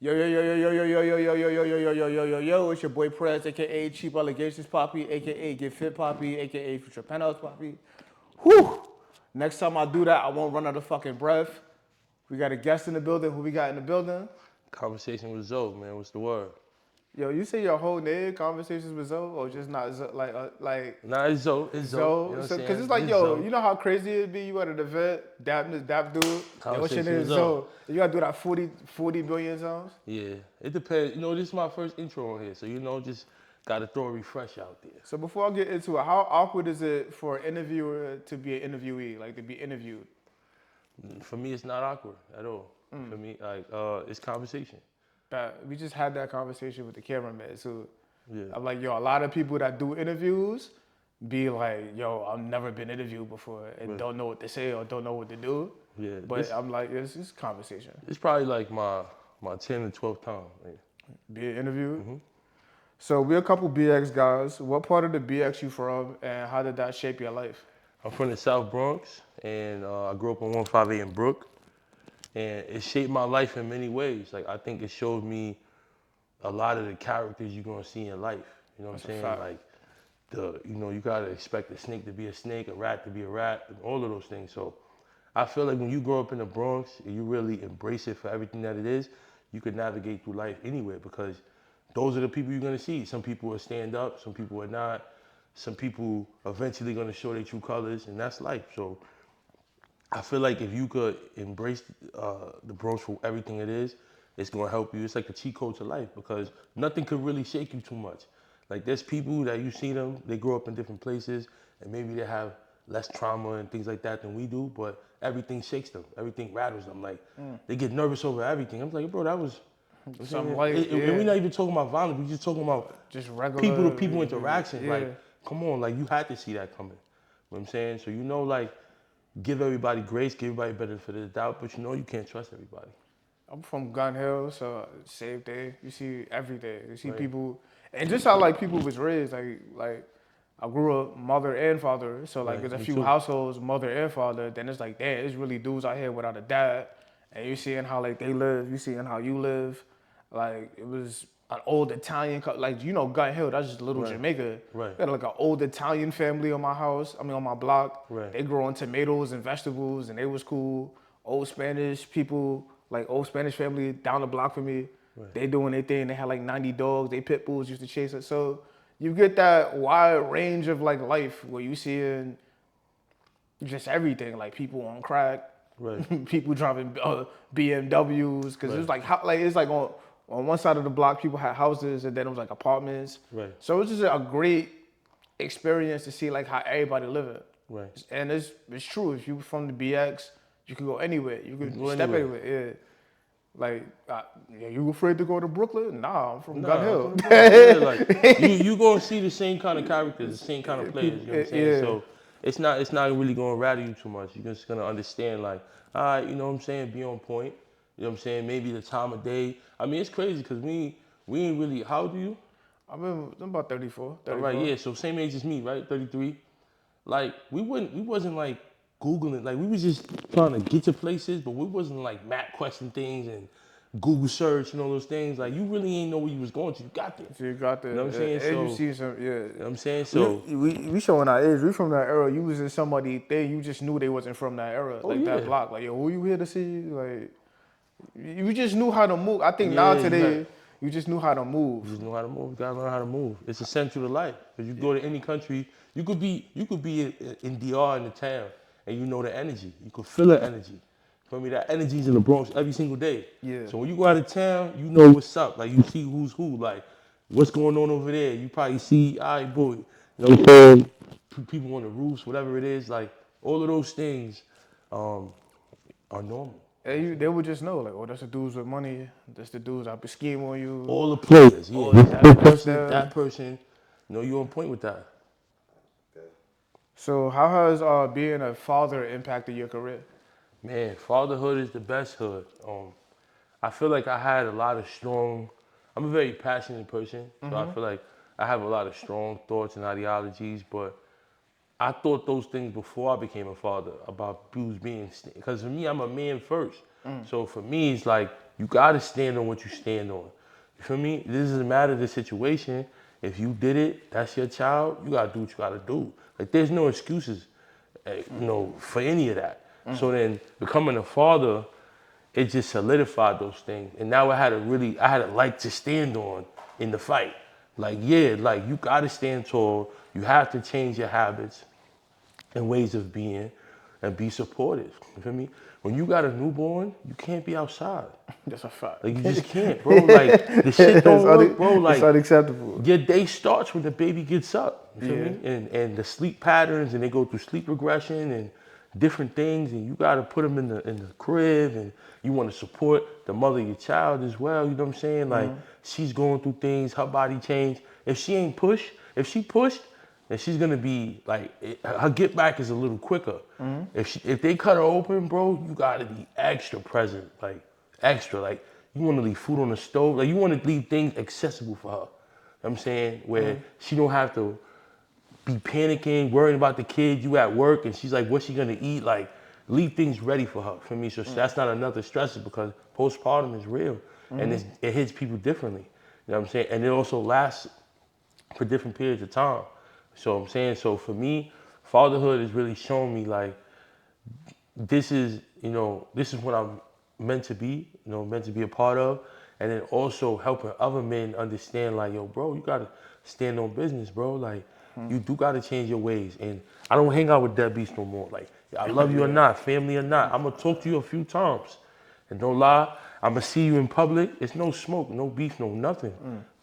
Yo, yo, yo, yo, yo, yo, yo, yo, yo, yo, yo, yo, yo, yo, yo, yo, it's your boy Prez, aka Cheap Allegations Poppy, aka Get Fit Poppy, aka Future Penthouse Poppy. Whew! Next time I do that, I won't run out of fucking breath. We got a guest in the building. Who we got in the building? Conversation with Zoe, man. What's the word? Yo, you say your whole name, conversations with Zoe, or just not Zoe, like Nah, it's Zoe. It's Zoe. You know Zoe? what I'm So, cause saying? it's like, It's yo, Zoe. you know how crazy it'd be? You at an event, dap this dap dude, yo, what's your Conversation name? with Zoe. Zoe. You gotta do that 40 billion times? Yeah, it depends. You know, this is my first intro on here, so just gotta throw a refresh out there. So before I get into it, how awkward is it for an interviewer to be an interviewee, like to be interviewed? For me, it's not awkward at all. For me, like, it's conversation. That we just had that conversation with the cameraman. So Yeah, I'm like, yo, a lot of people that do interviews be like, yo, I've never been interviewed before and right. don't know what to say or don't know what to do. Yeah, But I'm like, it's just conversation. it's probably like my 10th to 12th time. Like, Be interviewed. So we're a couple BX guys. What part of the BX you from, and how did that shape your life? I'm from the South Bronx, and I grew up on 158 in Brook, and it shaped my life in many ways. Like, I think it showed me a lot of the characters you're gonna see in life. You know what That's I'm a saying? fact. Like you gotta expect a snake to be a snake, a rat to be a rat, and all of those things. So I feel like when you grow up in the Bronx and you really embrace it for everything that it is, you can navigate through life anywhere because those are the people you're gonna see. Some people will stand up, some people are not. Some people eventually gonna show their true colors, and that's life. So I feel like if you could embrace the Bronx for everything it is, it's gonna help you. It's like a cheat code to life because nothing could really shake you too much. Like there's people that you see them, they grow up in different places, and maybe they have less trauma and things like that than we do, but everything shakes them, everything rattles them. Like they get nervous over everything. I'm like, bro, that was. I'm Something saying, like, and we're yeah, not even talking about violence. We're just talking about just people to regular, people interactions. yeah. Like, come on, like you had to see that coming. You know what I'm saying? So like give everybody grace, give everybody benefit of the doubt, but you can't trust everybody. I'm from Gun Hill, so same day. You see every day. You see Right, people, and just how like people was raised. Like I grew up mother and father, so like right. there's a Me few too. households mother and father. Then it's like, damn, it's really dudes out here without a dad, and you seeing how like they live. You seeing how you live. Like it was an old Italian, like Gun Hill. That's just little Right, Jamaica. right, Got like an old Italian family on my house. I mean on my block. right, They growing tomatoes and vegetables, and they was cool. Old Spanish people, like old Spanish family down the block from me. right, They doing their thing. They had like 90 dogs. They pit bulls used to chase it. So you get that wide range of like life where you seeing just everything, like people on crack, right, people driving BMWs, because it right, was like it's like on one side of the block people had houses and then it was like apartments. right, So it's just a great experience to see like how everybody living. right. And it's true. If you from the BX, you can go anywhere. You You can can go step anywhere. anywhere. Yeah. Like, yeah, you afraid to go to Brooklyn? Nah, I'm from Gun Nah, I'm Hill. from the Bronx. Yeah, like you gonna see the same kind of characters, the same kind of players. You know what I'm saying? Yeah. So it's not really gonna rattle you too much. You're just gonna understand like, all right, you know what I'm saying? Be on point. You know what I'm saying? Maybe the time of day. I mean, it's crazy because we ain't really. How old are you? I'm about 34, All right, 34. yeah. So same age as me, right? 33. Like we wasn't like Googling, like we was just trying to get to places, but we wasn't like map question things and Google search and all those things. Like you really ain't know where you was going to. You got there. So you got You know what I'm the, saying? and you So, see some, yeah. you know what I'm saying? We, So, we showing our age. We from that era. You was in somebody thing. You just knew they wasn't from that era, oh like that yeah. block. Like, yo, who you here to see? Like, you just knew how to move. I think now Yeah, you had today, you just knew how to move. you just know how to move. You gotta learn how to move. It's essential to life. Because you go to any country, you could be in DR in the town and you know the energy. You could feel the energy. For me, that energy's in the Bronx every single day. Yeah. So when you go out of town, you know what's up. Like you see who's who. Like what's going on over there. You probably see, all right, boy, you know what I'm saying? People on the roofs, whatever it is. Like all of those things um, are normal. You know what And I'm they saying? would just know, like, oh, that's the dudes with money. That's the dudes that be scheme on you. All the players, yeah. Or This that's person, them. that person. You on point with that. So how has being a father impacted your career? Man, fatherhood is the best hood. I feel like I had a lot of strong. I'm a very passionate person, so I feel like I have a lot of strong thoughts and ideologies. But I thought those things before I became a father about dudes being. Because for me, I'm a man first. So for me, it's like you gotta stand on what you stand on. You feel me? This doesn't matter the situation. If you did it, that's your child. You gotta do what you gotta do. Like there's no excuses, for any of that. So then becoming a father, it just solidified those things. And now I had a leg to stand on in the fight. Like, yeah, like you gotta stand tall. You have to change your habits and ways of being and be supportive. You feel me? When you got a newborn, you can't be outside. That's a fact. Like you just can't, bro. Like the shit don't work, bro. It's Like unacceptable. your day starts when the baby gets up. You feel Yeah. me? And the sleep patterns, and they go through sleep regression and different things, and you gotta put them in the crib, and you want to support the mother of your child as well. You know what I'm saying? Like she's going through things, her body changed. If she pushed, then she's gonna be like her get back is a little quicker. If they cut her open, bro, you gotta be extra present, like extra. Like you want to leave food on the stove, like you want to leave things accessible for her. You know what I'm saying, where she don't have to be panicking, worrying about the kid. You at work, and she's like, what's she gonna eat? Like, leave things ready for her. For me, so that's not another stressor because postpartum is real, and it hits people differently. You know what I'm saying? And it also lasts for different periods of time. So I'm saying, so for me, fatherhood has really shown me like this is what I'm meant to be, meant to be a part of. And then also helping other men understand like, yo, bro, you gotta stand on business, bro. Like you do gotta change your ways. And I don't hang out with deadbeats no more. Like I love you or not, family or not, I'm gonna talk to you a few times. And don't lie, I'm gonna see you in public. It's no smoke, no beef, no nothing.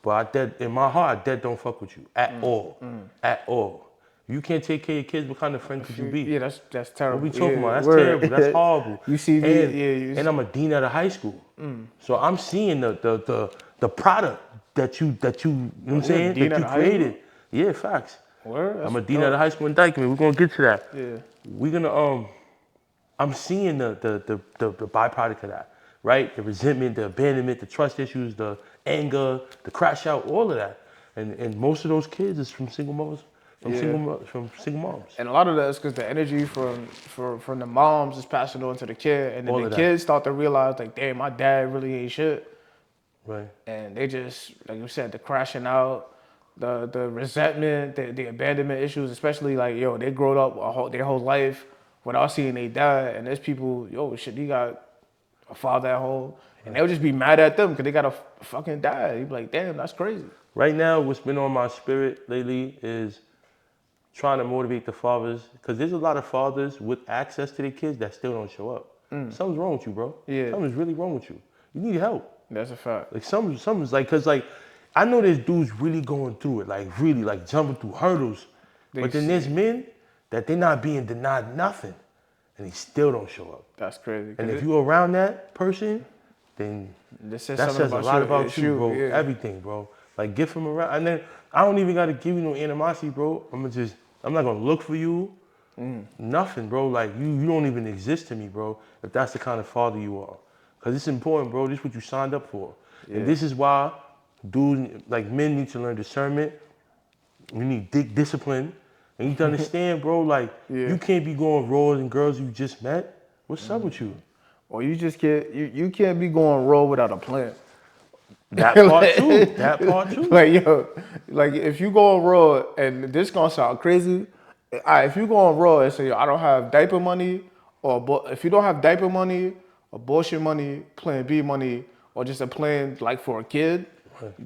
But in my heart, I don't fuck with you at all. At all. You can't take care of your kids, what kind of friend could you be? Yeah, that's terrible. What we talking about? That's word. terrible. That's horrible. You see me, And I'm a dean at a high school. So I'm seeing the product that you know what I'm saying? dean That you at a high created. Yeah, facts. Word? I'm a That's dean dope. at a high school in Dykeman. We're gonna get to that. Yeah. We're gonna I'm seeing the byproduct of that, right? The resentment, the abandonment, the trust issues, the anger, the crash out, all of that. And most of those kids is from single mothers, from single moms. And a lot of that is because the energy from the moms is passing on to the kid, and then All the of that. kids start to realize like, damn, my dad really ain't shit, Right. and they just, like you said, the crashing out, the resentment, the abandonment issues, especially like, yo, they growed up their whole life without seeing their dad, and there's people, yo, shit, he got a father at home, and they'll just be mad at them because they got a fucking dad. You be like, damn, that's crazy. Right now, what's been on my spirit lately is trying to motivate the fathers, because there's a lot of fathers with access to their kids that still don't show up. Something's wrong with you, bro. Yeah. Something's really wrong with you. You need help. That's a fact. Like something's like, cause like, I know there's dudes really going through it, like really like jumping through hurdles. But then there's men that they're not being denied nothing, and they still don't show up. That's crazy. And if you're around that person, then that says a lot about you, bro. Yeah. Everything, bro. Like get from around, and then I don't even gotta give you no animosity, bro. I'm not gonna look for you. Nothing, bro. Like you don't even exist to me, bro. If that's the kind of father you are, because it's important, bro. This is what you signed up for, and this is why, dudes, like men need to learn discernment. You need discipline, and you need to understand, bro. Like you can't be going raw and girls you just met. What's up with you? Or you just can't you can't be going raw without a plan. That part too. That part too. Like yo, like if you going raw, and this gonna sound crazy. If you going raw and say, yo, I don't have diaper money, or if you don't have diaper money, abortion money, Plan B money, or just a plan like for a kid,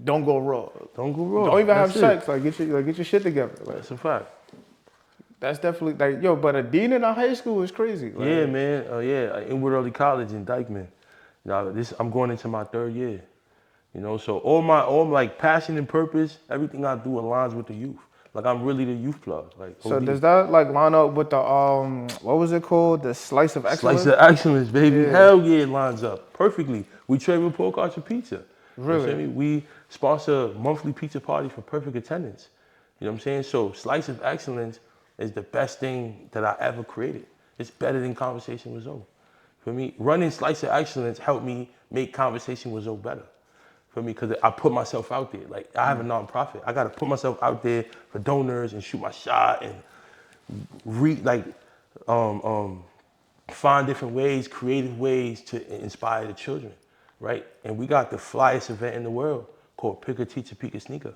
don't go raw. Don't go raw. Don't even have That's sex. Like get your shit together. Like, That's a fact. that's definitely like yo. But a dean in a high school is crazy. Like, Yeah, man. Inwood Early College in Dykeman. I'm going into my 3rd year. So all my like passion and purpose, everything I do aligns with the youth. Like I'm really the youth plug. Like So OD. does that like line up with the what was it called? The slice of excellence? Slice of excellence, baby. Yeah. Hell yeah, it lines up perfectly. We trade report cards for pizza. Really? You feel me? We sponsor monthly pizza parties for perfect attendance. You know what I'm saying? So slice of excellence is the best thing that I ever created. It's better than Conversation with Zoe. For me, running Slice of Excellence helped me make Conversation with Zoe better. For me, because I put myself out there. Like I have a nonprofit. I gotta put myself out there for donors and shoot my shot and find different ways, creative ways to inspire the children. right? And we got the flyest event in the world called Pick a Teacher, Pick a Sneaker,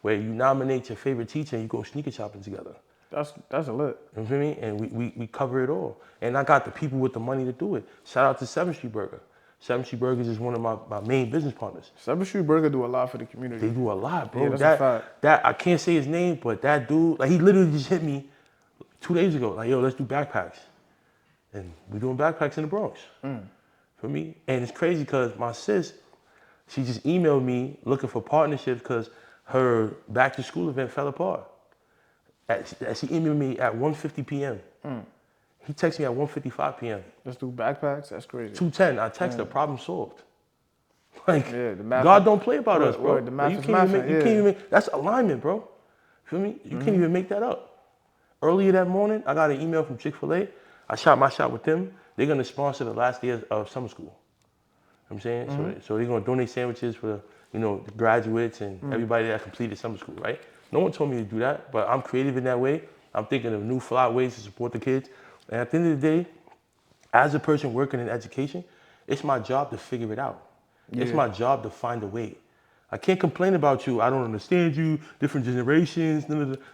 where you nominate your favorite teacher and you go sneaker shopping together. That's a lit. You feel me? And we cover it all. And I got the people with the money to do it. Shout out to 7th Street Burger. 7th Street Burgers is one of my main business partners. 7th Street Burger do a lot for the community. They do a lot, bro. Yeah, that's a fact. That I can't say his name, but that dude, like he literally just hit me 2 days ago. Like, yo, let's do backpacks. And we're doing backpacks in the Bronx. For me. And it's crazy because my sis, she just emailed me looking for partnerships because her back to school event fell apart. She emailed me at 1:50 p.m. He texted me at 1:55 p.m. Let's do backpacks. That's crazy. 2:10. I text her, problem solved. Like, Yeah, the math- God don't play about us, bro. Word, the math you is can't even mathing, make, you yeah. can't even make, that's alignment, bro. Feel me? You can't even make that up. Earlier that morning, I got an email from Chick-fil-A. I shot my shot with them. They're gonna sponsor the last day of summer school. You know what I'm saying? So they're gonna donate sandwiches for the graduates and everybody that completed summer school, right? No one told me to do that, but I'm creative in that way. I'm thinking of new fly ways to support the kids. And at the end of the day, as a person working in education, it's my job to figure it out. It's my job to find a way. I can't complain about you. I don't understand you. Different generations.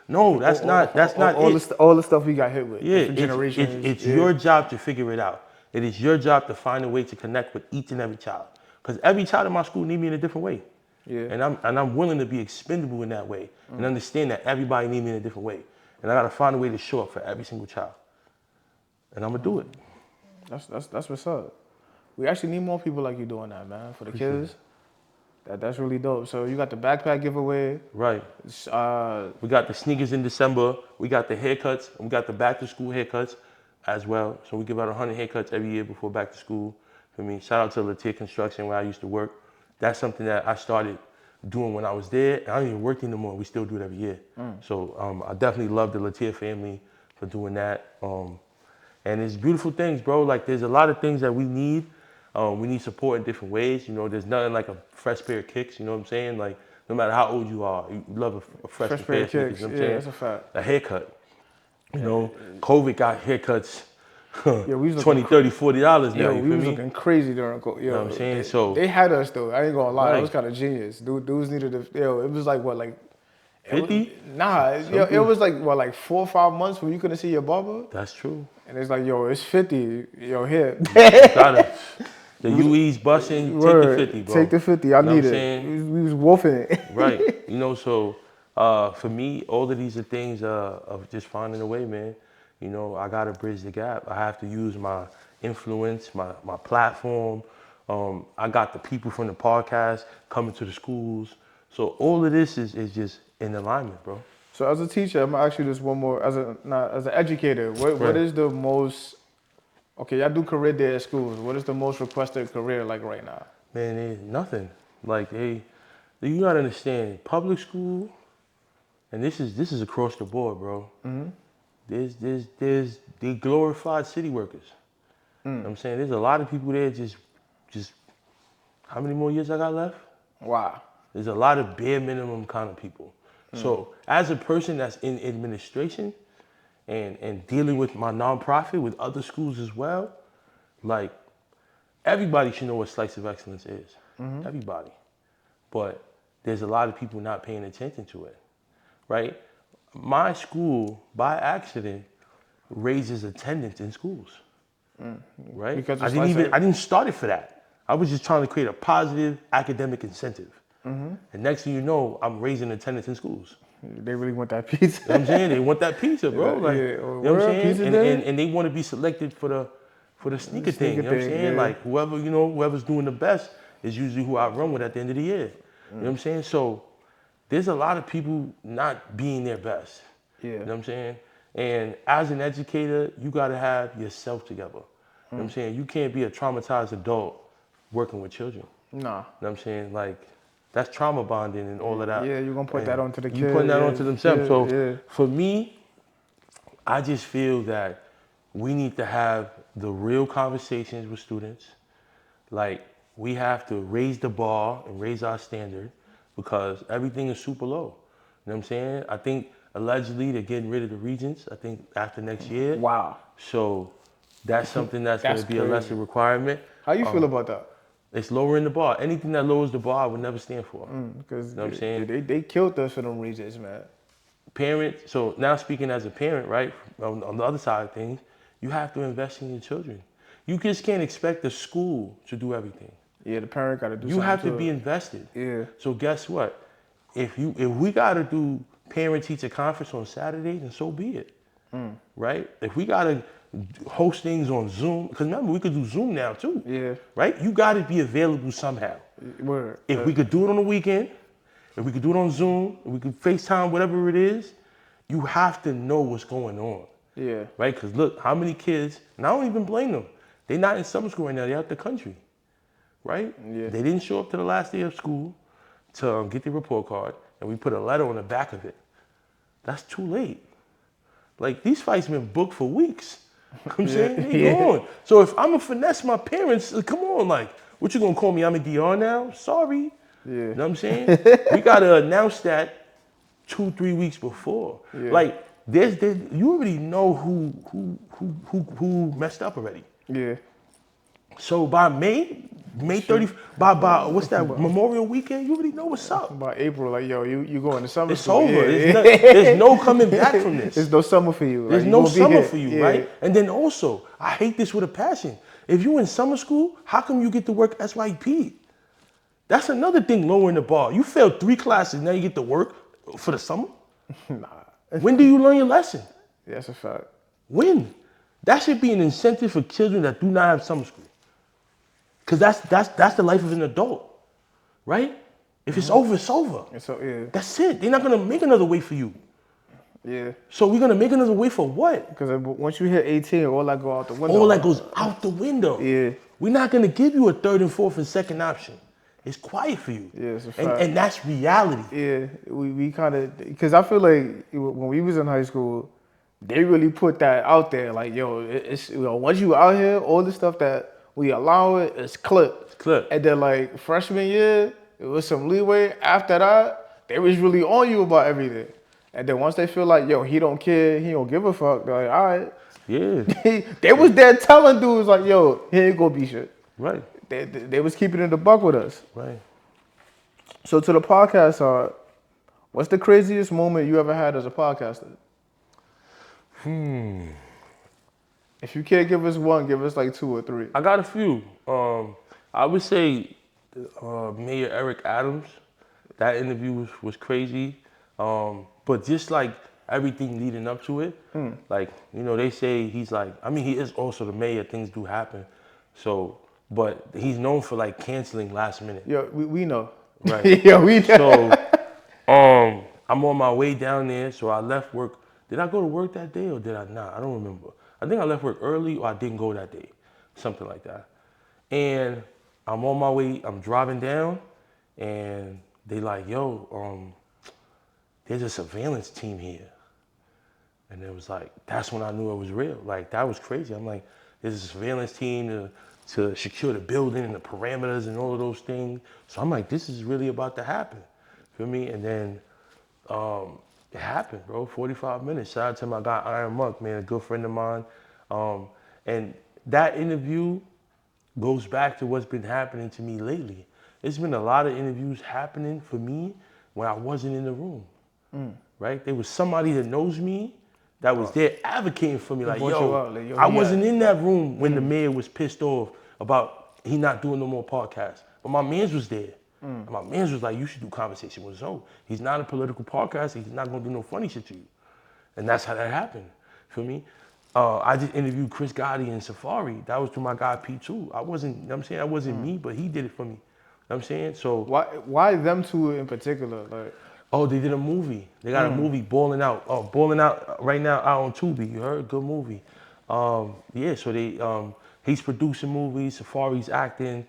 No, that's not it. All the stuff we got hit with. Yeah, different generations. it's your job to figure it out. It is your job to find a way to connect with each and every child. Because every child in my school need me in a different way. Yeah. And I'm willing to be expendable in that way and understand that everybody need me in a different way. And I gotta find a way to show up for every single child. And I'm gonna do it. That's what's up. We actually need more people like you doing that, man, for the kids. That's really dope. So you got the backpack giveaway. Right. We got the sneakers in December. We got the haircuts. And we got the back to school haircuts as well. So we give out 100 haircuts every year before back to school. For me, shout out to Latier Construction where I used to work. That's something that I started doing when I was there. I don't even work there no more. We still do it every year. So I definitely love the Latier family for doing that. And it's beautiful things, bro. Like there's a lot of things that we need. We need support in different ways. There's nothing like a fresh pair of kicks. You know what I'm saying? Like no matter how old you are, you love a fresh pair of kicks. sneakers. You know what I'm saying? That's a fact. A haircut. COVID got haircuts. Yeah, we was $20, $30, $40 now. Yo, You we feel was me? looking crazy during COVID. You know what I'm saying? So They had us though. I ain't gonna lie. Right. It was kind of genius. Dudes needed to. It was like what, like 50? Nah, it was like what, like 4 or 5 months when you couldn't see your barber. That's true. And it's like, yo, it's 50. Yo, here. Gotta, the UE's busting. Word. Take the 50, bro. Take the 50. I Know what need I'm it. saying? We was wolfing it. Right. So for me, all of these are things of just finding a way, man. I gotta bridge the gap. I have to use my influence, my platform. I got the people from the podcast coming to the schools. So all of this is just in alignment, bro. So as a teacher, I'm gonna ask you this one more. As an educator, what is the most? Okay, y'all do career day at schools. What is the most requested career like right now? Man, there's nothing. Like you gotta understand, public school, and this is across the board, bro. There's they glorified city workers. You know what I'm saying? There's a lot of people there just how many more years I got left? Wow. There's a lot of bare minimum kind of people. So as a person that's in administration and dealing with my nonprofit with other schools as well, like everybody should know what slice of excellence is. Everybody. But there's a lot of people not paying attention to it, right? My school, by accident, raises attendance in schools, right? Because I didn't start it for that. I was just trying to create a positive academic incentive. And next thing you know, I'm raising attendance in schools. They really want that pizza. You know what I'm saying? They want that pizza, bro. Like, you know what I'm saying? Pizza day? And they want to be selected for the sneaker thing. You know what I'm thing, saying? yeah. Like whoever's doing the best is usually who I run with at the end of the year. You know what I'm saying? So there's a lot of people not being their best. Yeah. You know what I'm saying? And as an educator, you gotta have yourself together. You know what I'm saying? You can't be a traumatized adult working with children. Nah. You know what I'm saying? Like, that's trauma bonding and all of that. Yeah, you're gonna put that onto the kids. You putting that onto themselves. Yeah. For me, I just feel that we need to have the real conversations with students. Like, we have to raise the bar and raise our standard because everything is super low. You know what I'm saying? I think allegedly they're getting rid of the regents, I think after next year. Wow. So that's something that's going to be crazy. a lesser requirement. How you feel about that? It's lowering the bar. Anything that lowers the bar, I would never stand for. Because You know what I'm saying? they killed us for them reasons, man. Parents, so now speaking as a parent, right, on the other side of things, you have to invest in your children. You just can't expect the school to do everything. Yeah, the parent got to do You something have to to be it. invested. Yeah. So guess what? If we got to do parent-teacher conference on Saturday, then so be it, right? If we got to host things on Zoom, because remember, we could do Zoom now too, Yeah. right? You got to be available somehow. Word. If we could do it on the weekend, if we could do it on Zoom, if we could FaceTime, whatever it is, you have to know what's going on, Yeah. right? Because look, how many kids, and I don't even blame them, they're not in summer school right now, they're out the country, right? Yeah. They didn't show up to the last day of school to get their report card, and we put a letter on the back of it. That's too late. Like, these fights been booked for weeks. You know what I'm saying? They gone. So if I'm gonna finesse my parents, come on, like, what you gonna call me? I'm a DR now? Sorry. Yeah. You know what I'm saying? We gotta announce that 2-3 weeks before. Yeah. Like, you already know who messed up already. Yeah. So by May 30th, by what's that, Memorial Weekend, you already know what's up. By April, like, yo, you going to summer It's school. over. Yeah. There's no coming back from this. There's no summer for you. There's like, no you gonna be summer here. for you, Yeah. right? And then also, I hate this with a passion. If you in summer school, how come you get to work SYP? That's another thing lowering the bar. You failed 3 classes, now you get to work for the summer? Nah. When do you learn your lesson? That's a fact. When? That should be an incentive for children that do not have summer school. Because that's the life of an adult, right? If it's over, it's over. And so, yeah. That's it. They're not going to make another way for you. Yeah. So we're going to make another way for what? Because once you hit 18, all that go out the window. All that goes out the window. Yeah. We're not going to give you a 3rd and 4th and 2nd option. It's quiet for you. Yeah, it's a fact. And that's reality. Yeah, we kind of, because I feel like when we was in high school, they really put that out there. Like, yo, it's once you out here, all the stuff that we allow it's clipped. It's clipped. And then like freshman year, it was some leeway. After that, they was really on you about everything. And then once they feel like, yo, he don't care, he don't give a fuck, they're like, all right. Yeah. They was there telling dudes like, yo, he ain't gonna be shit. Right. They was keeping it a buck with us. Right. So to the podcast, what's the craziest moment you ever had as a podcaster? If you can't give us one, give us like 2 or 3. I got a few. I would say Mayor Eric Adams. That interview was crazy. But just like everything leading up to it, like, you know, they say he's like, I mean, he is also the mayor. Things do happen. So, but he's known for like canceling last minute. Yo, we know. Right. Yeah, we know. So, I'm on my way down there. So I left work. Did I go to work that day or did I not? I don't remember. I think I left work early or I didn't go that day. Something like that. And I'm on my way. I'm driving down and they like, yo, there's a surveillance team here. And it was like, that's when I knew it was real. Like, that was crazy. I'm like, there's a surveillance team to secure the building and the parameters and all of those things. So I'm like, this is really about to happen. Feel me? And then it happened, bro. 45 minutes. Shout out to my guy Iron Monk, man, a good friend of mine. And that interview goes back to what's been happening to me lately. There's been a lot of interviews happening for me when I wasn't in the room, right? There was somebody that knows me that was there advocating for me, like, yo, I wasn't in that room when the mayor was pissed off about he not doing no more podcasts. But my mans was there. And my mans was like, you should do Conversation with Zoe. He's not a political podcaster. He's not gonna do no funny shit to you. And that's how that happened, feel me? I just interviewed Chris Gotti and Safari. That was to my guy P2. I wasn't, you know what I'm saying? That wasn't me, but he did it for me. You know what I'm saying? So why them two in particular? Like, oh, they did a movie. They got a movie, Balling Out. Oh, Balling Out right now out on Tubi. You heard? Good movie. Yeah, so he's producing movies, Safari's acting,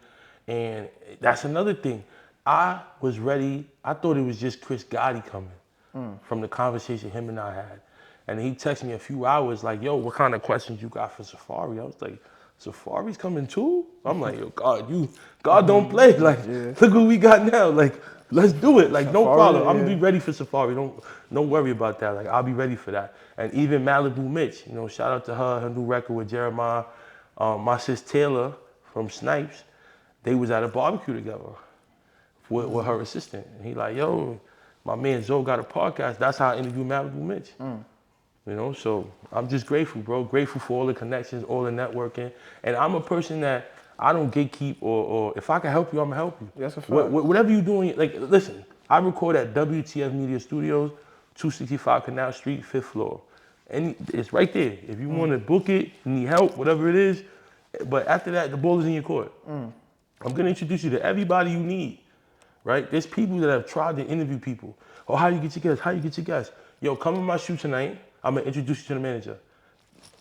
and that's another thing. I was ready. I thought it was just Chris Gotti coming from the conversation him and I had. And he texted me a few hours like, yo, what kind of questions you got for Safari? I was like, Safari's coming too? I'm like, yo, God don't play. Like, look what we got now. Like, let's do it. Like, no problem. I'm gonna be ready for Safari. Don't worry about that. Like, I'll be ready for that. And even Malibu Mitch, you know, shout out to her new record with Jeremiah. My sis Taylor from Snipes, they was at a barbecue together with her assistant. And he like, yo, my man Zoe got a podcast. That's how I interviewed Malibu Mitch. You know, so I'm just grateful, bro. Grateful for all the connections, all the networking. And I'm a person that I don't gatekeep or if I can help you, I'm gonna help you. That's a fact. Whatever you're doing, like, listen, I record at WTF Media Studios, 265 Canal Street, 5th floor. And it's right there. If you want to book it, you need help, whatever it is. But after that, the ball is in your court. I'm gonna introduce you to everybody you need, right? There's people that have tried to interview people. Oh, how you get your guests? How you get your guests? Yo, come to my shoot tonight. I'm gonna introduce you to the manager.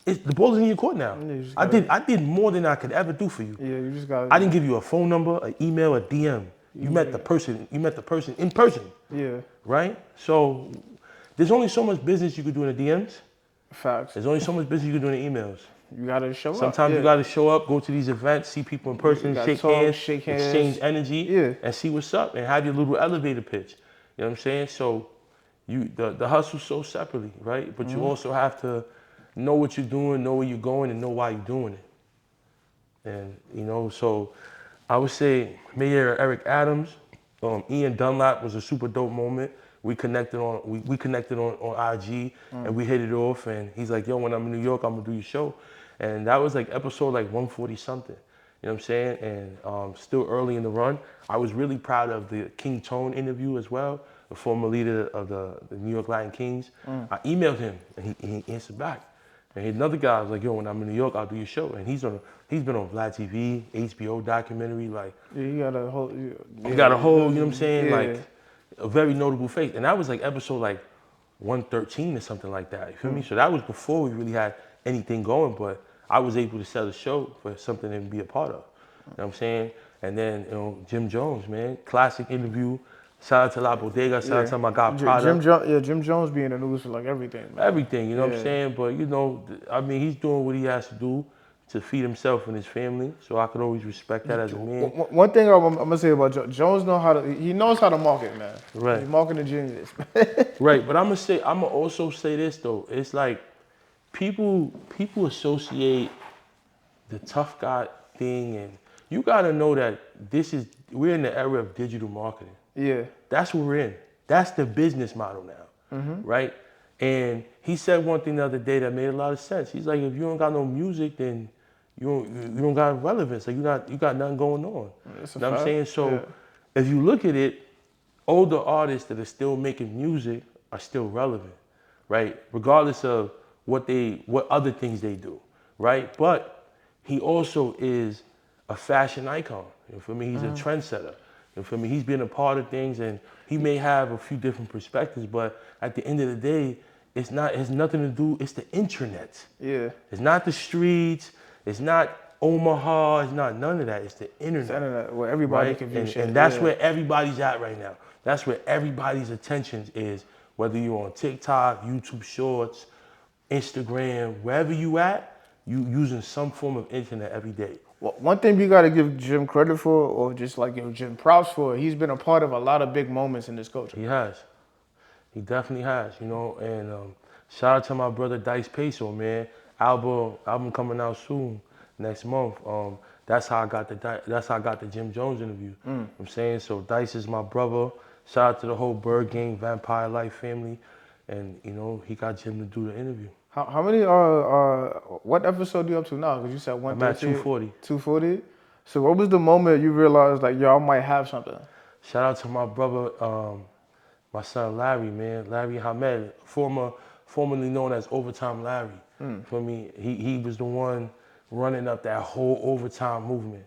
The ball is in your court now. I did more than I could ever do for you. Yeah, you just got. I didn't give you a phone number, an email, a DM. You met the person. You met the person in person. Yeah. Right. So there's only so much business you could do in the DMs. Facts. There's only so much business you can do in the emails. You gotta show up. Sometimes you gotta show up, go to these events, see people in person, shake hands, exchange energy, and see what's up, and have your little elevator pitch. You know what I'm saying? So the hustle's so separately, right? But you also have to know what you're doing, know where you're going, and know why you're doing it. And you know, so I would say Mayor Eric Adams, Ian Dunlap was a super dope moment. We connected on IG and we hit it off. And he's like, yo, when I'm in New York, I'm gonna do your show. And that was like episode like 140 something. You know what I'm saying? And still early in the run. I was really proud of the King Tone interview as well, the former leader of the New York Latin Kings. I emailed him and he answered back. And another guy was like, yo, when I'm in New York, I'll do your show. And he's been on Vlad TV, HBO documentary, like. Yeah, you got a whole. You got a whole, you know what I'm saying? Yeah. Like a very notable face. And that was like episode like 113 or something like that. You feel me? So that was before we really had anything going, but I was able to sell the show for something to be a part of. You know what I'm saying? And then, you know, Jim Jones, man, classic interview. Shout out to La Bodega, shout out to my guy Prada. Jim Jones be in the news for like everything, man. Everything, you know what I'm saying? But, you know, I mean, he's doing what he has to do to feed himself and his family. So I could always respect that as a man. One thing I'm gonna say about Jones he knows how to market, man. Right. He's marketing genius. Right, but I'ma also say this though. It's like people associate the tough guy thing, and you gotta know that we're in the era of digital marketing. Yeah. That's what we're in. That's the business model now, right? And he said one thing the other day that made a lot of sense. He's like, if you don't got no music, then you don't got relevance. Like you got nothing going on. You know what I'm saying? So if you look at it, older artists that are still making music are still relevant, right? Regardless of what other things they do, right? But he also is a fashion icon. You know, for me, he's a trendsetter. And for me, he's been a part of things, and he may have a few different perspectives, but at the end of the day, it has nothing to do, it's the internet. Yeah. It's not the streets, it's not Omaha, it's not none of that, it's the internet. It's the internet where everybody can view shit. And that's where everybody's at right now. That's where everybody's attention is, whether you're on TikTok, YouTube Shorts, Instagram, wherever you at, you using some form of internet every day. Well, one thing we got to give Jim credit for, or just like give Jim props for, he's been a part of a lot of big moments in this culture. He has. He definitely has, you know. And shout out to my brother Dice Peso, man. Album coming out soon, next month. That's how I got the Jim Jones interview. You know what I'm saying? So Dice is my brother. Shout out to the whole Bird Gang, Vampire Life family. And, you know, he got Jim to do the interview. How many what episode are you up to now? Because you said 130. I'm at 240. 240? So what was the moment you realized, like, yo, I might have something? Shout out to my brother, my son Larry, man. Larry Hamed, formerly known as Overtime Larry. For me, he was the one running up that whole overtime movement.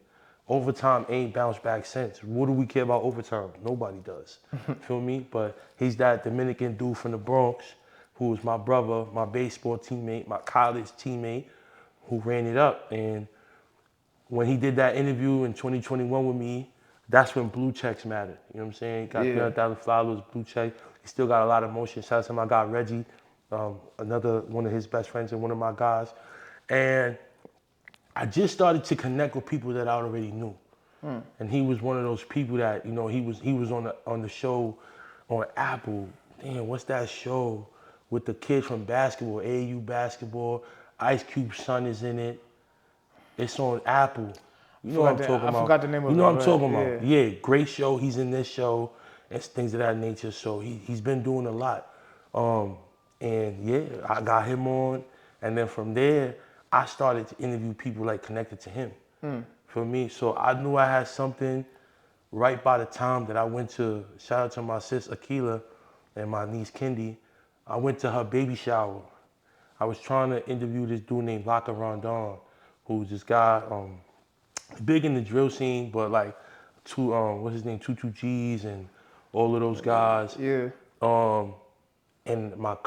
Overtime ain't bounced back since. What do we care about overtime? Nobody does. Feel me? But he's that Dominican dude from the Bronx, who was my brother, my baseball teammate, my college teammate, who ran it up. And when he did that interview in 2021 with me, that's when blue checks mattered. You know what I'm saying? Got 300,000 followers, blue check. He still got a lot of motion. Shout out to my guy Reggie, another one of his best friends and one of my guys. And I just started to connect with people that I already knew. And he was one of those people that, you know, he was on the show on Apple. Damn, what's that show with the kid from basketball, AAU basketball? Ice Cube's son is in it. It's on Apple. You know what I'm talking I about. forgot the name of it. You know what I'm talking Yeah. about. Yeah, great show. He's in this show and things of that nature. So he's been doing a lot. And yeah, I got him on. And then from there, I started to interview people like connected to him. For me. So I knew I had something right by the time that I went to, shout out to my sis Akila and my niece Kendi. I went to her baby shower. I was trying to interview this dude named Laka Rondon, who's this guy, big in the drill scene, but like what's his name, 22Gs and all of those guys. Yeah. And my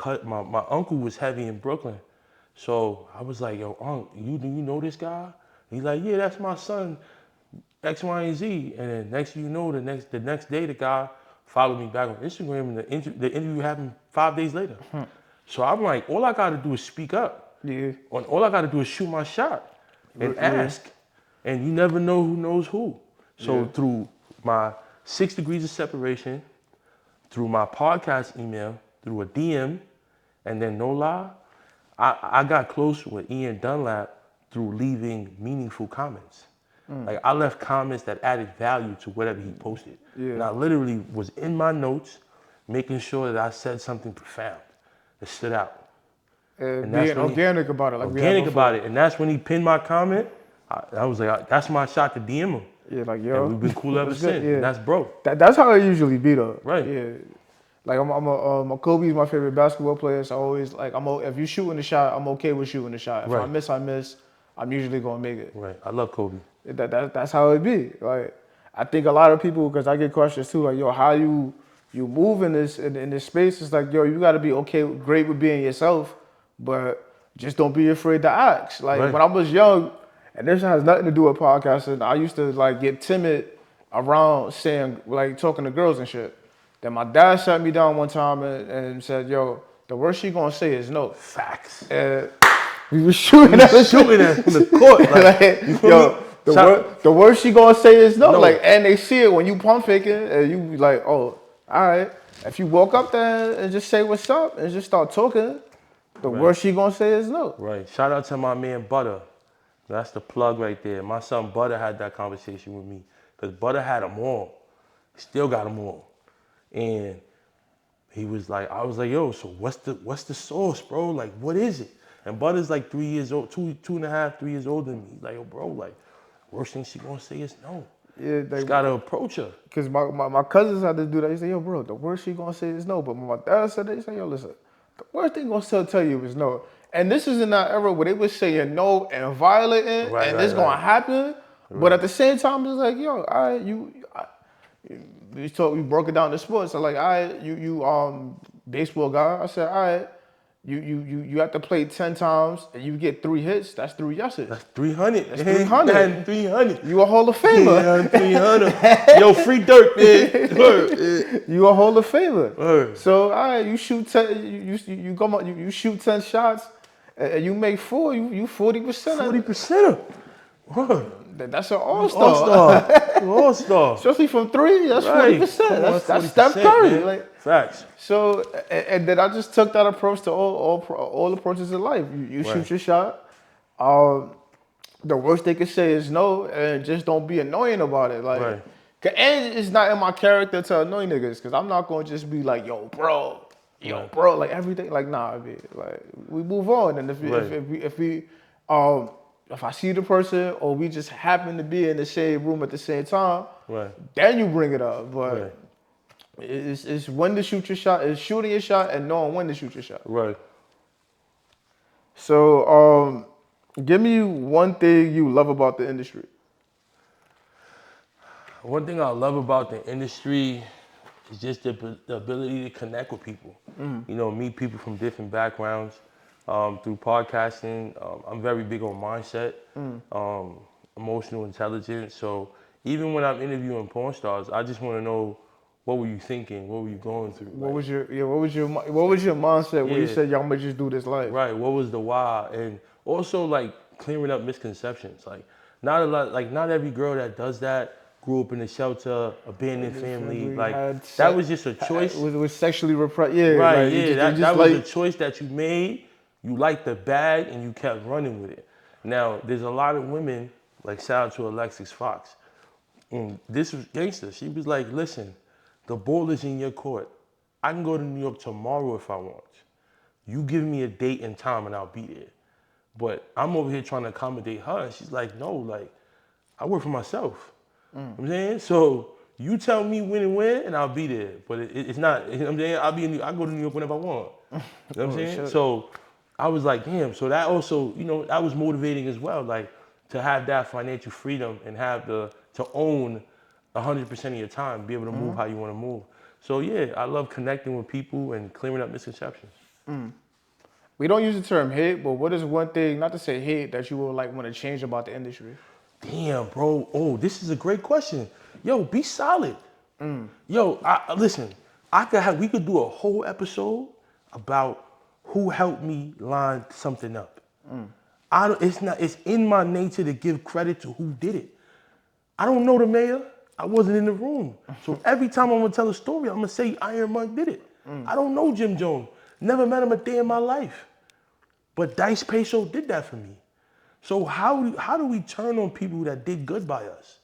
uncle was heavy in Brooklyn. So I was like, yo, Unc, do you know this guy? He's like, yeah, that's my son, X, Y, and Z. And then next thing you know, the next day, the guy followed me back on Instagram, and the interview happened 5 days later. So I'm like, all I gotta do is speak up. Yeah. All I gotta do is shoot my shot and ask. And you never know who knows who. So through my 6 degrees of separation, through my podcast email, through a DM, and then no lie, I got close with Ian Dunlap through leaving meaningful comments. Like I left comments that added value to whatever he posted. Yeah. And I literally was in my notes, making sure that I said something profound that stood out. And being organic about it. Like organic about it. And that's when he pinned my comment. I was like, that's my shot to DM him. Yeah, like, yo. And we've been cool ever since. Yeah. And that's bro. That's how it usually be, though. Right. Yeah. Like, I'm Kobe's my favorite basketball player, so I always, like, if you shooting the shot, I'm okay with shooting the shot. If I miss, I miss. I'm usually going to make it. Right. I love Kobe. That's how it be. Like, I think a lot of people, because I get questions too, like, yo, how you move in this space? It's like, yo, you got to be great with being yourself, but just don't be afraid to ask. Like, when I was young, and this has nothing to do with podcasting, I used to, like, get timid around saying, like, talking to girls and shit. Then my dad sat me down one time and said, yo, the worst she gonna say is no. Facts. And we was shooting at the court. Like, yo, the worst she gonna say is no. Like, and they see it when you pump faking, and you be like, oh, all right. If you walk up there and just say what's up and just start talking, the worst she gonna say is no. Right. Shout out to my man Butter. That's the plug right there. My son Butter had that conversation with me because Butter had them all. Still got them all. And he was like, I was like, yo, so what's the sauce, bro? Like, what is it? And Butter's like 3 years old, 2.5, 3 years older than me. He's like, yo, bro, like, worst thing she gonna say is no. Yeah, just gotta approach her. Cause my cousins had to do that. He said, yo, bro, the worst she gonna say is no. But when my dad said that, he said, yo, listen, the worst thing gonna tell you is no. And this is in that era where they was saying no and violating, and this gonna happen. But at the same time, it's like, yo, we broke it down to sports. So like, you baseball guy. I said, all right, you have to play 10 times and you get 3 hits. That's 3 yeses. That's 300. That's 300. 300. You a Hall of Famer. Yeah, 300. Yo, free dirt, man. You a Hall of Famer. Word. So all right, you shoot 10. You shoot 10 shots, and you make 4. You 40%. 40%. Word. That's an all-star. All-star. Especially from 3, that's 40%. That's Steph Curry. Like, facts. So, and then I just took that approach to all approaches in life. You shoot your shot. The worst they can say is no, and just don't be annoying about it. Like, and it's not in my character to annoy niggas, because I'm not going to just be like, yo, bro, like everything. Like, nah, like, we move on. And if I see the person or we just happen to be in the same room at the same time, then you bring it up. But it's when to shoot your shot, it's shooting your shot and knowing when to shoot your shot. Right. So, give me one thing you love about the industry. One thing I love about the industry is just the ability to connect with people. You know, meet people from different backgrounds. Through podcasting, I'm very big on mindset, emotional intelligence. So even when I'm interviewing porn stars, I just want to know, what were you thinking? What were you going through? What was your mindset when you said, y'all might just do this life? Right. What was the why? And also like clearing up misconceptions. Like not every girl that does that grew up in a shelter, abandoned family. Like that was just a choice. Was sexually repressed. Yeah. Right. Like, yeah. That was a choice that you made. You liked the bag and you kept running with it. Now, there's a lot of women Like shout out to Alexis Fox. And this was gangster. She was like, listen, the ball is in your court. I can go to New York tomorrow if I want. You give me a date and time and I'll be there. But I'm over here trying to accommodate her. And she's like, no, like, I work for myself. You know what I'm saying? So you tell me when and where and I'll be there. But it's not, you know what I'm saying? I go to New York whenever I want. You know what I'm saying? Shit. So I was like, damn. So that also, you know, that was motivating as well. Like to have that financial freedom and have to own 100% of your time, be able to move how you want to move. So yeah, I love connecting with people and clearing up misconceptions. We don't use the term hate, but what is one thing, not to say hate, that you would like want to change about the industry? Damn, bro. Oh, this is a great question. Yo, be solid. Yo, listen. We could do a whole episode about who helped me line something up. It's in my nature to give credit to who did it. I don't know the mayor. I wasn't in the room. So every time I'm gonna tell a story, I'm gonna say Iron Monk did it. I don't know Jim Jones. Never met him a day in my life. But Dice Peso did that for me. So how do we turn on people that did good by us?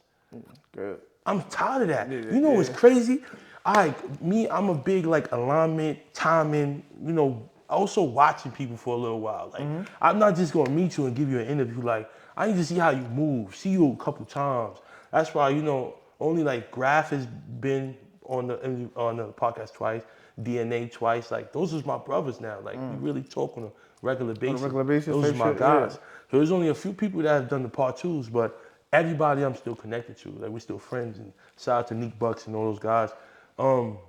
Good. I'm tired of that. You know what's crazy? I'm a big like alignment, timing, you know, also watching people for a little while. Like I'm not just gonna meet you and give you an interview. Like I need to see how you move, see you a couple times. That's why, you know, only like Graf has been on the podcast twice, DNA twice. Like those are my brothers now. Like we really talk on a regular basis. Those are my guys. Yeah. So there's only a few people that have done the part twos, but everybody I'm still connected to. Like we're still friends. And shout out to Neek Bucks and all those guys. I'll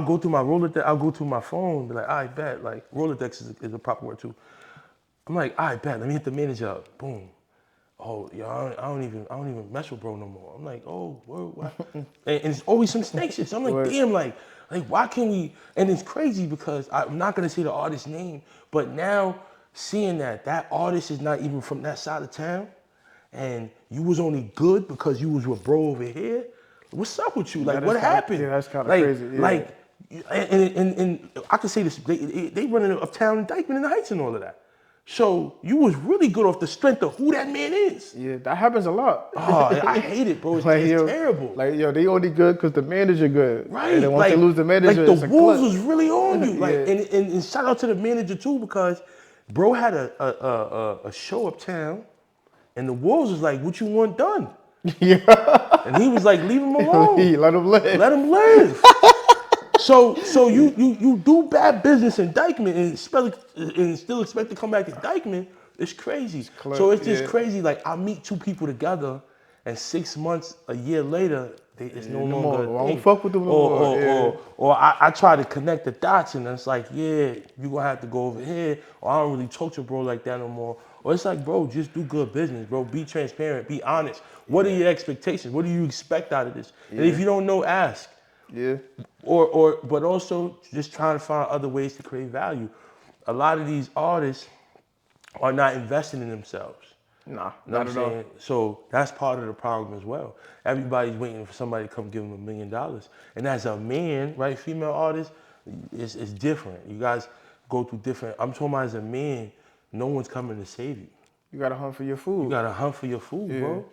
go through my Rolodex, I'll go through my phone, be like, I bet. Like Rolodex is a proper word too. I'm like, I bet, let me hit the manager up. Boom. Oh, yeah, I don't even mess with bro no more. I'm like, oh, what? and it's always some snake shit. So I'm like, damn, like why can't we? And it's crazy because I'm not gonna say the artist's name, but now seeing that artist is not even from that side of town, and you was only good because you was with bro over here. What's up with you? Like, what happened? Yeah, that's kind of like, crazy. Yeah. Like, and I can say this, they running uptown in Dykeman in the Heights and all of that. So you was really good off the strength of who that man is. Yeah, that happens a lot. Oh, I hate it, bro. It's terrible. Like, yo, they only good because the manager good. Right. And then once they lose the manager, like the Wolves was really on you. Like, Yeah. and shout out to the manager too, because bro had a show uptown, and the Wolves was like, "What you want done?" Yeah. And he was like, "Leave him alone. Let him live. Let him live." So you do bad business in Dykeman and still expect to come back to Dykeman. It's crazy. So it's just crazy. Like I meet two people together, and 6 months, a year later, it's no longer a thing. I don't fuck with them no more. Or I try to connect the dots, and it's like, yeah, you gonna have to go over here. Or I don't really talk to bro like that no more. Or it's like, bro, just do good business, bro. Be transparent. Be honest. What are your expectations? What do you expect out of this? And if you don't know, ask. Yeah. But also just trying to find other ways to create value. A lot of these artists are not investing in themselves. Nah, you know not at all. So that's part of the problem as well. Everybody's waiting for somebody to come give them $1 million. And as a man, right, female artist, it's different. You guys go through different. I'm talking about as a man, no one's coming to save you. You gotta hunt for your food. You gotta hunt for your food, bro.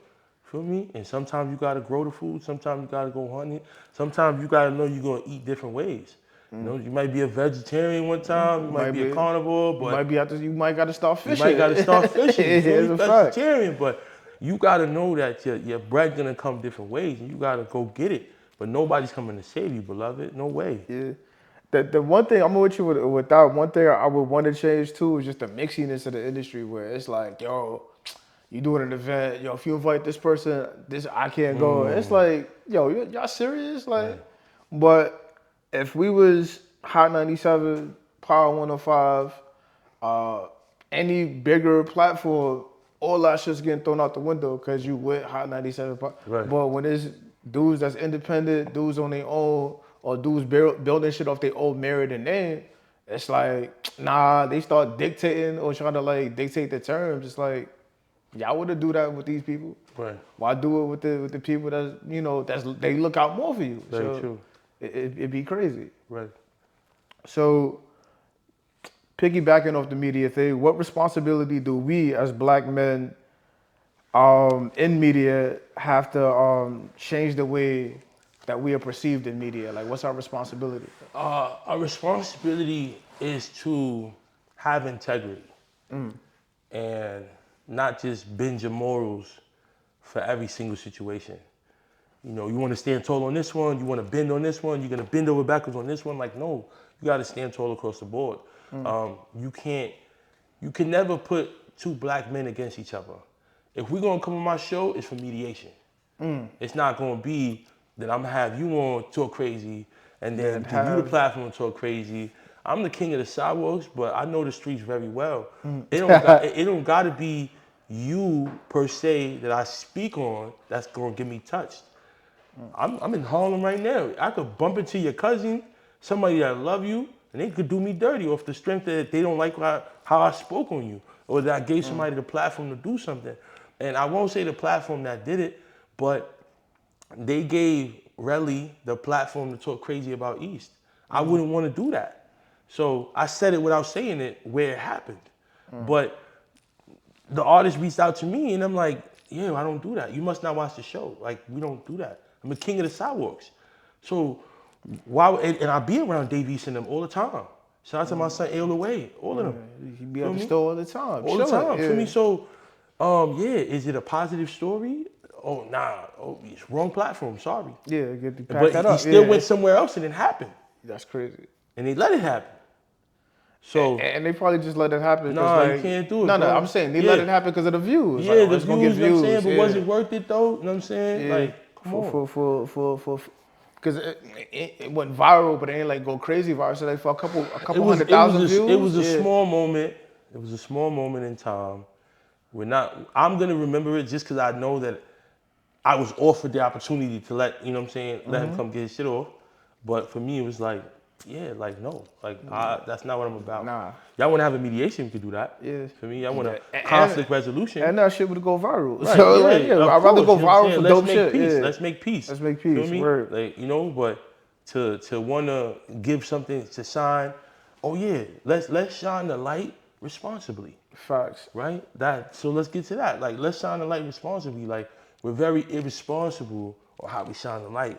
Feel me? And sometimes you gotta grow the food. Sometimes you gotta go hunting. Sometimes you gotta know you're gonna eat different ways. You know, you might be a vegetarian one time. You might be a carnivore, but you might gotta start fishing. You might gotta start fishing. It's You're a fact. vegetarian, but you gotta know that your bread's gonna come different ways, and you gotta go get it. But nobody's coming to save you, beloved. No way. Yeah. The one thing I'm with you with that one thing I would want to change too is just the mixiness of the industry, where it's like, yo, you doing an event, yo, if you invite this person, I can't go. It's like, yo, y'all serious? Like, but if we was Hot 97, Power 105, any bigger platform, all that shit's getting thrown out the window because you with Hot 97. Right. But when it's dudes that's independent, dudes on their own, or dudes building shit off their own merit and name, it's like, nah, they start dictating or trying to like dictate the terms. It's like, y'all wouldn't do that with these people. Right. Why do it with the people that's, you know, they look out more for you. Very true. It'd be crazy. Right. So, piggybacking off the media thing, what responsibility do we as black men in media have to change the way that we are perceived in media? Like, what's our responsibility? Our responsibility is to have integrity and not just bend your morals for every single situation. You know, you want to stand tall on this one, you want to bend on this one, you're going to bend over backwards on this one. Like, no, you got to stand tall across the board. You can never put two black men against each other. If we're going to come on my show, it's for mediation. It's not going to be that I'm going to have you on talk crazy and then give you the platform to talk crazy. I'm the king of the sidewalks, but I know the streets very well. It don't got to be you per se that I speak on that's going to get me touched. I'm in Harlem right now. I could bump into your cousin, somebody that love you, and they could do me dirty off the strength that they don't like how I spoke on you, or that I gave somebody the platform to do something. And I won't say the platform that did it, but they gave Relly the platform to talk crazy about East. I wouldn't want to do that. So I said it without saying it where it happened. But the artist reached out to me and I'm like, yeah, I don't do that. You must not watch the show. Like, we don't do that. I'm the king of the sidewalks. So why, and I be around Dave East and them all the time. Shout out to my son Ale Away, all of them. He be at the store all the time. All the time, feel me? So, is it a positive story? Oh, nah, it's wrong platform, sorry. Yeah, get the pack But that up. he still went somewhere else and it happened. That's crazy. And they let it happen. So and they probably just let it happen. Nah, like, you can't do it. No, bro. I'm saying they let it happen because of the views. Yeah, like, the it's views, gonna get you know what I'm saying? But yeah. was it worth it though? You know what I'm saying? Yeah. Like, come on. Because it went viral, but it ain't like go crazy viral. So like for a couple 100,000 views. It was a small moment. It was a small moment in time. I'm gonna remember it just because I know that I was offered the opportunity to let, you know what I'm saying, let him come get his shit off. But for me, it was like, yeah, like, no. Like, that's not what I'm about. Nah. Y'all want to have a mediation, we could do that. Yeah. For me, y'all want a conflict resolution. And that shit would go viral. Right, So, yeah, I'd rather go you know what I'm viral saying? for Let's dope make shit. Peace. Yeah. Let's make peace. Let's make peace. Feel me? Word. Like, you know, but to want to give something to shine, oh yeah, let's shine the light responsibly. Facts. Right? So let's get to that. Like, let's shine the light responsibly. Like, we're very irresponsible on how we shine the light.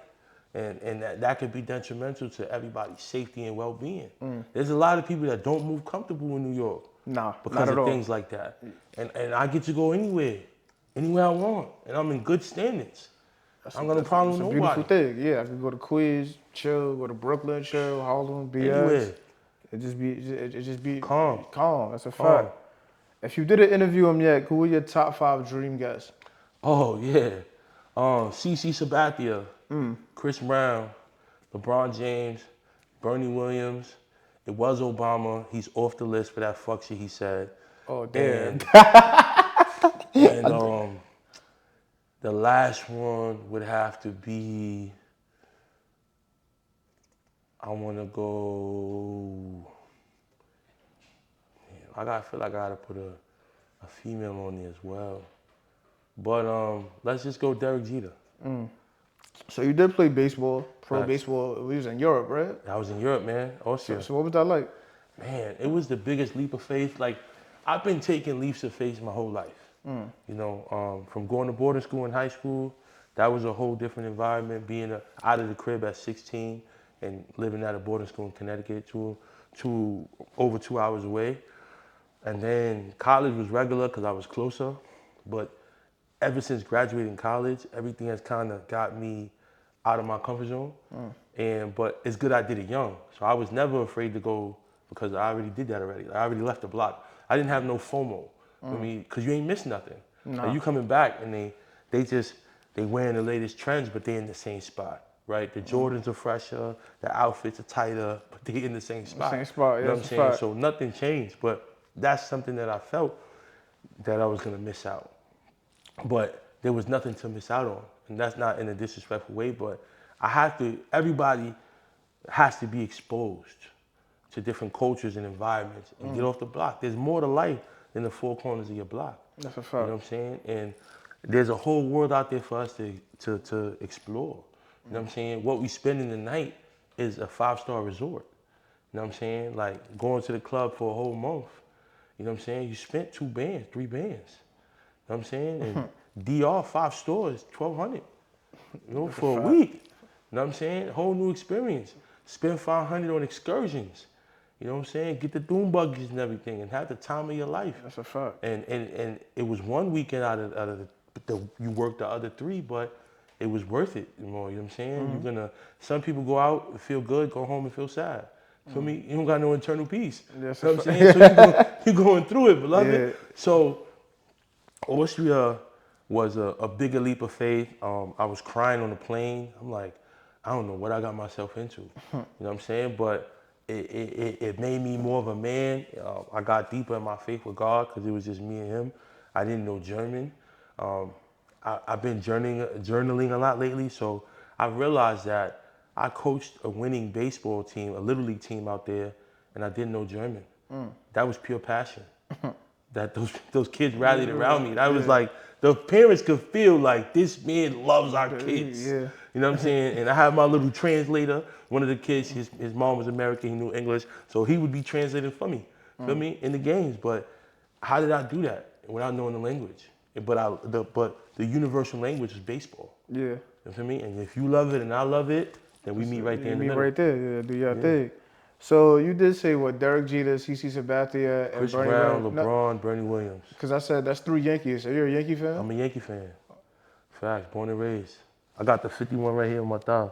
And that could be detrimental to everybody's safety and well-being. There's a lot of people that don't move comfortable in New York. Nah, because not at of all. things like that. And I get to go anywhere I want. And I'm in good standings. I don't got no problem with nobody. It's a beautiful thing. Yeah, I could go to Queens, chill, go to Brooklyn, chill, Harlem, BS. Anywhere. It just be calm. Calm. That's a fact. If you didn't interview him yet, who were your top 5 dream guests? Oh yeah, CC Sabathia, Chris Brown, LeBron James, Bernie Williams. It was Obama. He's off the list for that fuck shit he said. Oh damn. And the last one would have to be. I want to go. I feel like I gotta put a female on there as well. But let's just go Derek Jeter. So you did play baseball, pro Facts. baseball. We was in Europe, right? I was in Europe, man. Austria. So what was that like? Man, it was the biggest leap of faith. Like, I've been taking leaps of faith my whole life. You know, from going to boarding school in high school, that was a whole different environment. Being out of the crib at 16 and living at a boarding school in Connecticut, over 2 hours away. And then college was regular because I was closer. But ever since graduating college, everything has kind of got me out of my comfort zone. But it's good I did it young. So I was never afraid to go because I already did that already. I already left the block. I didn't have no FOMO. I mean, because you ain't missed nothing. Nah. Like, you coming back and they wearing the latest trends, but they in the same spot, right? The Jordans are fresher, the outfits are tighter, but they in the same spot. Same spot, You know yeah, what I'm saying? So nothing changed, but that's something that I felt that I was gonna miss out. But there was nothing to miss out on. And that's not in a disrespectful way, but everybody has to be exposed to different cultures and environments and get off the block. There's more to life than the four corners of your block. That's a fact. You know what I'm saying? And there's a whole world out there for us to explore. You know what I'm saying? What we spend in the night is a 5-star resort. You know what I'm saying? Like going to the club for a whole month. You know what I'm saying? You spent 2 bands, 3 bands. You know what I'm saying? And DR, 5 stores, 1,200. For a week. You know what I'm saying? Whole new experience. Spend 500 on excursions. You know what I'm saying? Get the dune buggies and everything, and have the time of your life. That's a fact. And it was one weekend out of you worked the other 3, but it was worth it. You know what I'm saying? You're gonna. Some people go out and feel good, go home and feel sad. Feel me? You don't got no internal peace. That's You know what I'm saying? So you're going through it, beloved. Yeah. So Austria was a bigger leap of faith. I was crying on the plane. I'm like, I don't know what I got myself into. You know what I'm saying? But it made me more of a man. I got deeper in my faith with God because it was just me and him. I didn't know German. I've been journaling a lot lately, so I realized that I coached a winning baseball team, a little league team out there, and I didn't know German. That was pure passion. That those kids rallied around me. That was like, the parents could feel like this man loves our kids. Yeah. You know what I'm saying? And I had my little translator. One of the kids, his mom was American, he knew English, so he would be translating for me, feel me, in the games. But how did I do that without knowing the language? But the universal language is baseball. Yeah. You feel me? And if you love it and I love it, then we meet right there in the middle. right there, yeah, do your thing. So you did say what, Derek Jeter, CC Sabathia, and Chris Bernie Brown, Williams. LeBron, Bernie Williams. Because I said that's 3 Yankees. Are you a Yankee fan? I'm a Yankee fan. Facts, born and raised. I got the 51 right here on my thigh.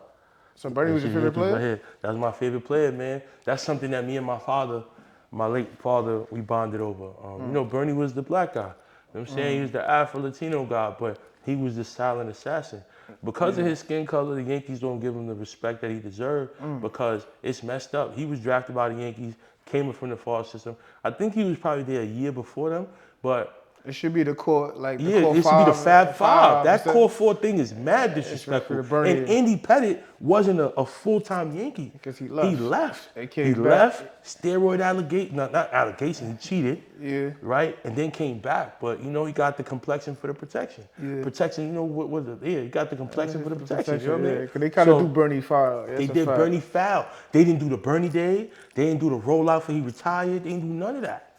So Bernie was your favorite player? Right here. That's my favorite player, man. That's something that me and my father, my late father, we bonded over. You know, Bernie was the black guy. You know what I'm saying? He was the Afro-Latino guy, but he was the silent assassin. Because of his skin color, the Yankees don't give him the respect that he deserved because it's messed up. He was drafted by the Yankees, came from the farm system. I think he was probably there a year before them, but it should be the core, like the yeah, core it should be the Fab Five. That core 4 thing is mad disrespectful. And Andy Pettitte wasn't a full-time Yankee. Because he left. He left. He left. Steroid allegation, not allegation. He cheated. Yeah. Right, and then came back. But you know, he got the complexion for the protection. Yeah. Protection. You know what was it? Yeah, he got the complexion for the protection. You know what I mean? Because they kind of do Bernie foul. They did Bernie foul. They didn't do the Bernie Day. They didn't do the rollout for he retired. They didn't do none of that.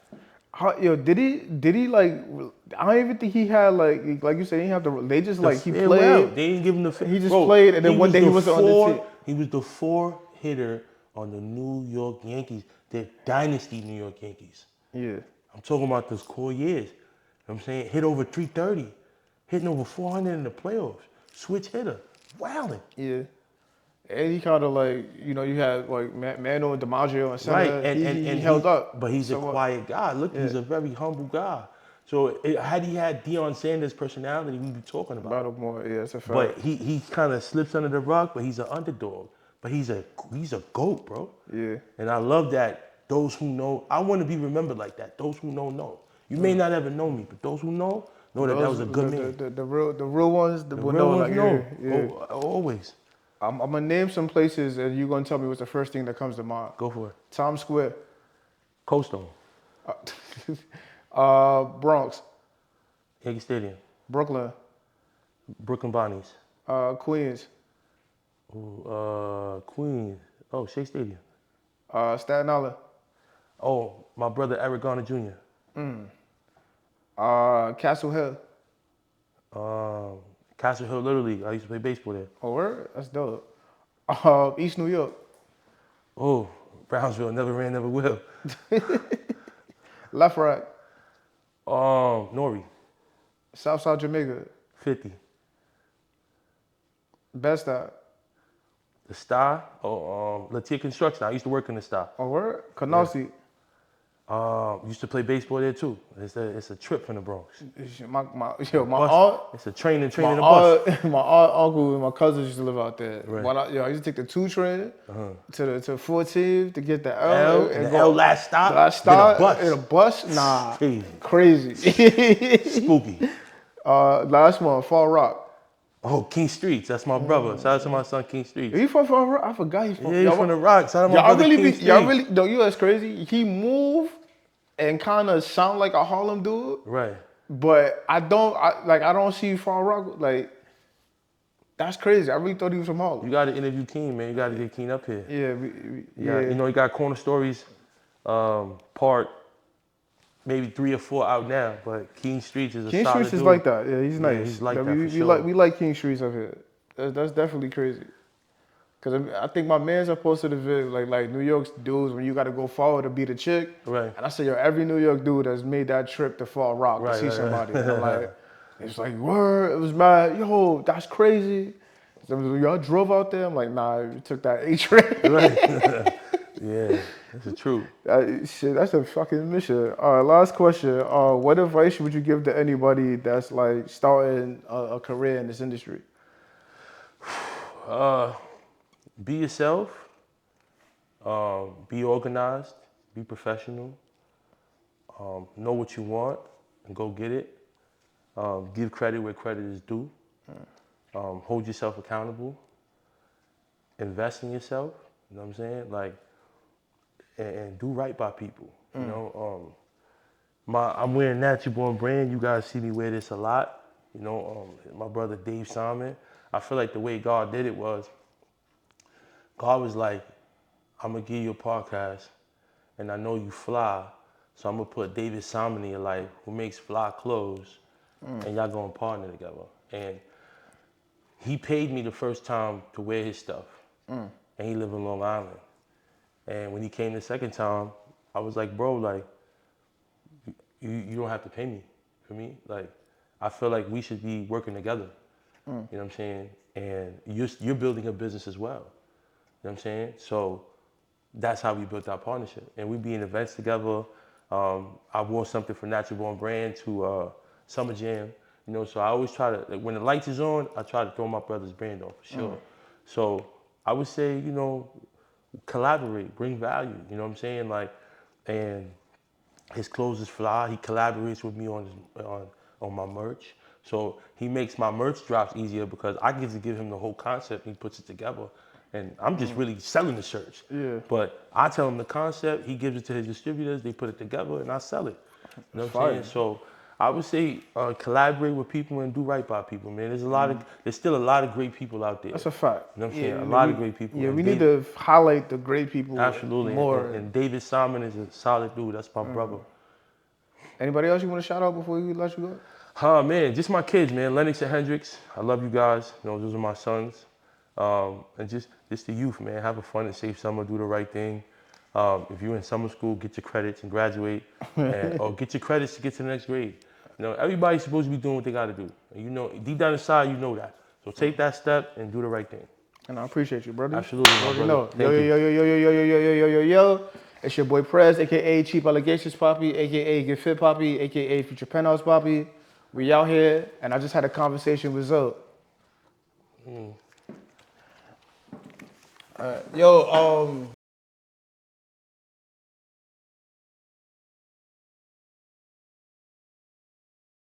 Did he like? I don't even think he had like you said, he didn't have the. They just like he played. Well, they didn't give him the. He just played, and then one day he wasn't on the team. He was the 4 hitter on the New York Yankees, the dynasty New York Yankees. Yeah. I'm talking about those core years. You know what I'm saying? Hit over 330, hitting over 400 in the playoffs. Switch hitter, wilding. Yeah. And he kind of like, you know, you had like Mano and DiMaggio and center. Right, and he held up. But he's a quiet guy. Look, he's a very humble guy. So had he had Deion Sanders' personality, we'd be talking about him. More, yeah, it's a fact. But he kind of slips under the rug, but he's an underdog. But he's a GOAT, bro. Yeah. And I love that those who know, I want to be remembered like that. Those who know. You may not ever know me, but those who know that was a good man. The real ones, the real ones know. Yeah. Always. I'm gonna name some places, and you're gonna tell me what's the first thing that comes to mind. Go for it. Times Square. Cold Stone. Bronx. Yankee Stadium. Brooklyn. Brooklyn Bonnies. Queens. Queens. Oh, Shea Stadium. Staten Island. Oh, my brother Eric Garner Jr. Castle Hill. Castle Hill Little League. I used to play baseball there. Oh, word? That's dope. East New York. Oh, Brownsville. Never ran, never will. Left Rack. Nori. Southside Jamaica. 50. Bed-Stuy. The Star. Latia Construction. I used to work in the Star. Oh, word? Canarsie. Used to play baseball there too. It's a trip from the Bronx. My aunt. It's a training the bus. My aunt, uncle, and my cousins used to live out there. Right. I used to take the 2 train to 14 to get the L and the L last stop. In a bus. Nah, crazy. Spooky. Last one, Fall Rock. Oh, King Streets. That's my brother. Shout out to my son, King Streets. He from Fall Rock? I forgot he's from. Yeah, he's from the Rock. Shout out to my brother, King Streets. Y'all really, no, you know that's crazy. He moved and kind of sound like a Harlem dude. Right. But I don't see Fall Rock like. That's crazy. I really thought he was from Harlem. You got to interview King, man. You got to get King up here. Yeah, You know, he got Corner Stories, part maybe 3 or 4 out now, but King Streets is a King solid Streets is dude. like that. Yeah, he's Yeah, nice. he's like Yeah, that for we sure. like King Streets up here. That's definitely crazy. Cause I think my man's are posted a video like New York's dudes when you got to go forward to beat a chick. Right. And I say, yo, every New York dude has made that trip to Fall Rock to Right, see right, somebody. right. And I'm like, it's like, word, it was mad. Yo, that's crazy. So y'all drove out there? I'm like, nah, we took that A train. Right. Yeah, that's the truth. Shit, that's a fucking mission. All right, last question. What advice would you give to anybody that's like starting a career in this industry? Be yourself. Be organized. Be professional. Know what you want and go get it. Give credit where credit is due. Hold yourself accountable. Invest in yourself. You know what I'm saying? Like, and do right by people. You know, I'm wearing Natural Born brand. You guys see me wear this a lot. You know, my brother Dave Simon. I feel like the way God did it was, God was like, I'm gonna give you a podcast, and I know you fly, so I'm gonna put David Simon in your life, who makes fly clothes, and y'all gonna partner together. And he paid me the first time to wear his stuff, and he lived in Long Island. And when he came the second time, I was like, bro, like, you don't have to pay me for me. Like, I feel like we should be working together. You know what I'm saying? And you're building a business as well. You know what I'm saying? So that's how we built our partnership. And we be in events together. I wore something from Natural Born Brand to Summer Jam. You know, so I always try to, like, when the lights is on, I try to throw my brother's brand on for sure. So I would say, you know, collaborate, bring value. You know what I'm saying? Like, and his clothes is fly. He collaborates with me on my merch. So he makes my merch drops easier because I get to give him the whole concept and he puts it together. And I'm just really selling the shirts. Yeah. But I tell him the concept, he gives it to his distributors, they put it together, and I sell it. You know what I'm saying? So I would say collaborate with people and do right by people, man. There's still a lot of great people out there. That's a fact. You know what I'm saying? A lot of great people. Yeah, And we need to highlight the great people absolutely more. And David Simon is a solid dude. That's my brother. Anybody else you want to shout out before we let you go? Man, just my kids, man. Lennox and Hendrix. I love you guys. You know, those are my sons. And just the youth, man. Have a fun and safe summer. Do the right thing. If you're in summer school, get your credits and graduate, or get your credits to get to the next grade. You know, everybody's supposed to be doing what they got to do. And you know, deep down inside, you know that. So take that step and do the right thing. And I appreciate you, brother. Absolutely, my brother. Know. Thank you. Yo. It's your boy Prez, aka Cheap Allegations Poppy, aka Get Fit Poppy, aka Future Penthouse Poppy. We out here, and I just had a conversation with Zoe. Yo,